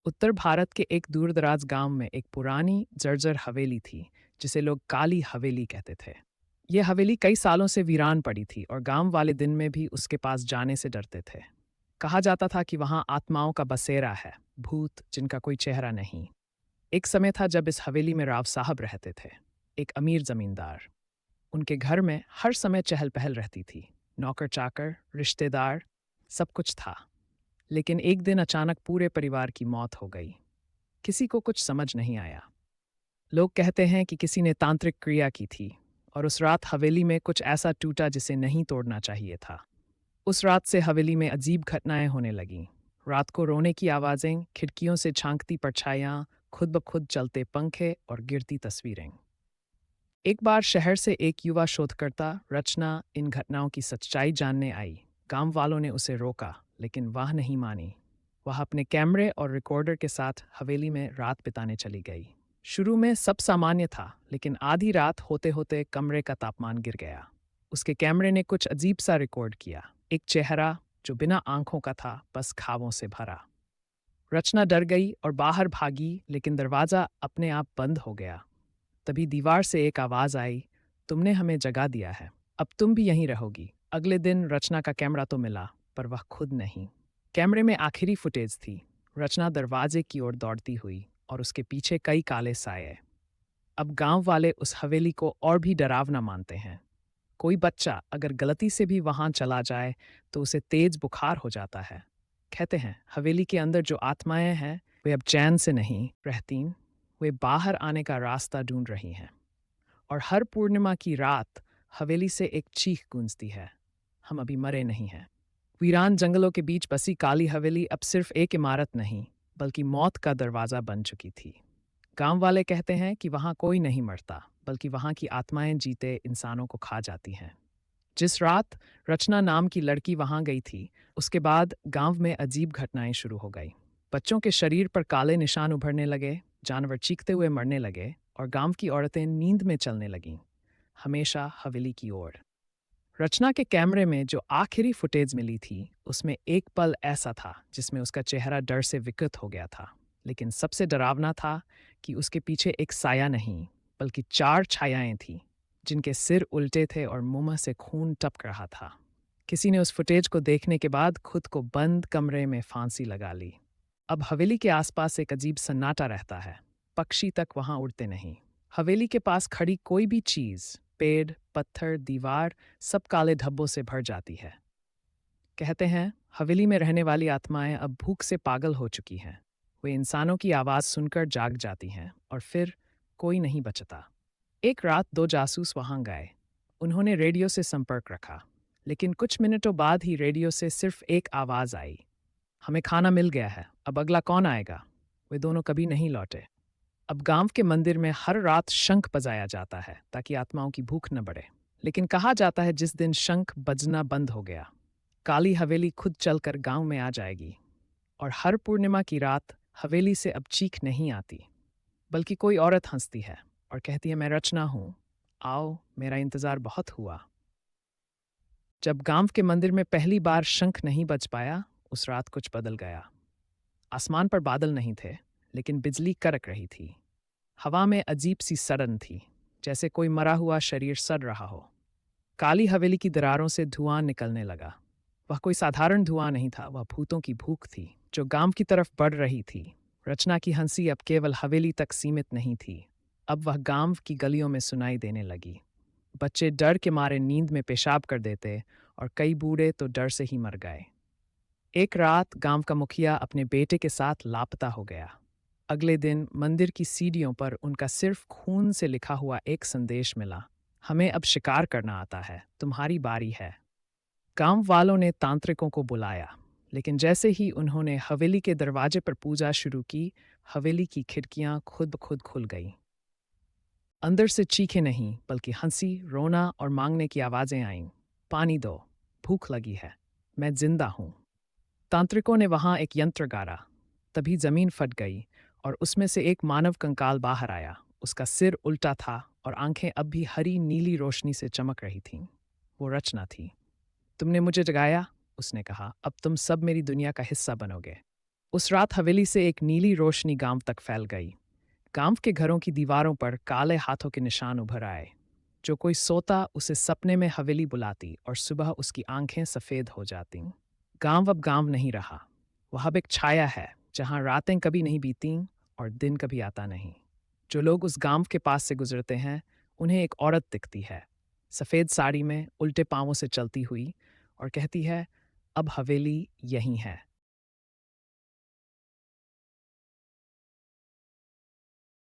उत्तर भारत के एक दूरदराज गांव में एक पुरानी जर्जर हवेली थी जिसे लोग काली हवेली कहते थे। यह हवेली कई सालों से वीरान पड़ी थी और गांव वाले दिन में भी उसके पास जाने से डरते थे। कहा जाता था कि वहां आत्माओं का बसेरा है, भूत जिनका कोई चेहरा नहीं। एक समय था जब इस हवेली में राव साहब रहते थे, एक अमीर जमींदार। उनके घर में हर समय चहल पहल रहती थी। नौकर चाकर, रिश्तेदार, सब कुछ था। लेकिन एक दिन अचानक पूरे परिवार की मौत हो गई। किसी को कुछ समझ नहीं आया। लोग कहते हैं कि किसी ने तांत्रिक क्रिया की थी और उस रात हवेली में कुछ ऐसा टूटा जिसे नहीं तोड़ना चाहिए था। उस रात से हवेली में अजीब घटनाएं होने लगीं। रात को रोने की आवाज़ें, खिड़कियों से झांकती परछाइयाँ, खुद ब खुद चलते पंखे और गिरती तस्वीरें। एक बार शहर से एक युवा शोधकर्ता रचना इन घटनाओं की सच्चाई जानने आई। गांव वालों ने उसे रोका, लेकिन वह नहीं मानी। वह अपने कैमरे और रिकॉर्डर के साथ हवेली में रात बिताने चली गई। शुरू में सब सामान्य था, लेकिन आधी रात होते होते कमरे का तापमान गिर गया। उसके कैमरे ने कुछ अजीब सा रिकॉर्ड किया। एक चेहरा जो बिना आंखों का था, बस खाबों से भरा। रचना डर गई और बाहर भागी, लेकिन दरवाजा अपने आप बंद हो गया। तभी दीवार से एक आवाज आई, तुमने हमें जगा दिया है, अब तुम भी यहीं रहोगी। अगले दिन रचना का कैमरा तो मिला, पर वह खुद नहीं। कैमरे में आखिरी फुटेज थी। रचना दरवाजे की ओर दौड़ती हुई और उसके पीछे कई काले साए। अब गांव वाले उस हवेली को और भी डरावना मानते हैं। कोई बच्चा अगर गलती से भी वहां चला जाए तो उसे तेज बुखार हो जाता है। कहते हैं हवेली के अंदर जो आत्माएं हैं वे अब चैन से नहीं रहती। वे बाहर आने का रास्ता ढूंढ रही हैं। और हर पूर्णिमा की रात हवेली से एक चीख गूंजती है, हम अभी मरे नहीं हैं। वीरान जंगलों के बीच बसी काली हवेली अब सिर्फ एक इमारत नहीं, बल्कि मौत का दरवाज़ा बन चुकी थी। गांव वाले कहते हैं कि वहां कोई नहीं मरता, बल्कि वहां की आत्माएं जीते इंसानों को खा जाती हैं। जिस रात रचना नाम की लड़की वहां गई थी, उसके बाद गांव में अजीब घटनाएं शुरू हो गई। बच्चों के शरीर पर काले निशान उभरने लगे, जानवर चीखते हुए मरने लगे और गांव की औरतें नींद में चलने लगीं, हमेशा हवेली की ओर। रचना के कैमरे में जो आखिरी फुटेज मिली थी, उसमें एक पल ऐसा था जिसमें उसका चेहरा डर से विकृत हो गया था। लेकिन सबसे डरावना था कि उसके पीछे एक साया नहीं, बल्कि चार छायाएं थीं, जिनके सिर उल्टे थे और मुंह से खून टपक रहा था। किसी ने उस फुटेज को देखने के बाद खुद को बंद कमरे में फांसी लगा ली। अब हवेली के आसपास एक अजीब सन्नाटा रहता है। पक्षी तक वहां उड़ते नहीं। हवेली के पास खड़ी कोई भी चीज, पेड़, पत्थर, दीवार, सब काले धब्बों से भर जाती है। कहते हैं हवेली में रहने वाली आत्माएं अब भूख से पागल हो चुकी हैं। वे इंसानों की आवाज सुनकर जाग जाती हैं और फिर कोई नहीं बचता। एक रात दो जासूस वहां गए। उन्होंने रेडियो से संपर्क रखा, लेकिन कुछ मिनटों बाद ही रेडियो से सिर्फ एक आवाज आई, हमें खाना मिल गया है, अब अगला कौन आएगा। वे दोनों कभी नहीं लौटे। अब गांव के मंदिर में हर रात शंख बजाया जाता है ताकि आत्माओं की भूख न बढ़े। लेकिन कहा जाता है जिस दिन शंख बजना बंद हो गया, काली हवेली खुद चलकर गांव में आ जाएगी। और हर पूर्णिमा की रात हवेली से अब चीख नहीं आती, बल्कि कोई औरत हंसती है और कहती है, मैं रचना हूं, आओ, मेरा इंतजार बहुत हुआ। जब गांव के मंदिर में पहली बार शंख नहीं बज पाया, उस रात कुछ बदल गया। आसमान पर बादल नहीं थे, लेकिन बिजली कड़क रही थी। हवा में अजीब सी सड़न थी, जैसे कोई मरा हुआ शरीर सड़ रहा हो। काली हवेली की दरारों से धुआं निकलने लगा। वह कोई साधारण धुआं नहीं था, वह भूतों की भूख थी जो गांव की तरफ बढ़ रही थी। रचना की हंसी अब केवल हवेली तक सीमित नहीं थी, अब वह गांव की गलियों में सुनाई देने लगी। बच्चे डर के मारे नींद में पेशाब कर देते और कई बूढ़े तो डर से ही मर गए। एक रात गांव का मुखिया अपने बेटे के साथ लापता हो गया। अगले दिन मंदिर की सीढ़ियों पर उनका सिर्फ खून से लिखा हुआ एक संदेश मिला, हमें अब शिकार करना आता है, तुम्हारी बारी है। गांव वालों ने तांत्रिकों को बुलाया, लेकिन जैसे ही उन्होंने हवेली के दरवाजे पर पूजा शुरू की, हवेली की खिड़कियां खुद ब खुद खुल गईं। अंदर से चीखें नहीं, बल्कि हंसी, रोना और मांगने की आवाजें आईं। पानी दो, भूख लगी है, मैं जिंदा हूं। तांत्रिकों ने वहां एक यंत्र गाड़ा। तभी जमीन फट गई और उसमें से एक मानव कंकाल बाहर आया। उसका सिर उल्टा था और आंखें अब भी हरी नीली रोशनी से चमक रही थीं। वो रचना थी। तुमने मुझे जगाया, उसने कहा, अब तुम सब मेरी दुनिया का हिस्सा बनोगे। उस रात हवेली से एक नीली रोशनी गांव तक फैल गई। गांव के घरों की दीवारों पर काले हाथों के निशान उभर आए। जो कोई सोता उसे सपने में हवेली बुलाती और सुबह उसकी आंखें सफ़ेद हो जातीं। गांव अब गांव नहीं रहा। वह अब एक छाया है जहां रातें कभी नहीं बीतीं और दिन कभी आता नहीं। जो लोग उस गांव के पास से गुजरते हैं उन्हें एक औरत दिखती है, सफ़ेद साड़ी में उल्टे पांवों से चलती हुई, और कहती है, अब हवेली यहीं है।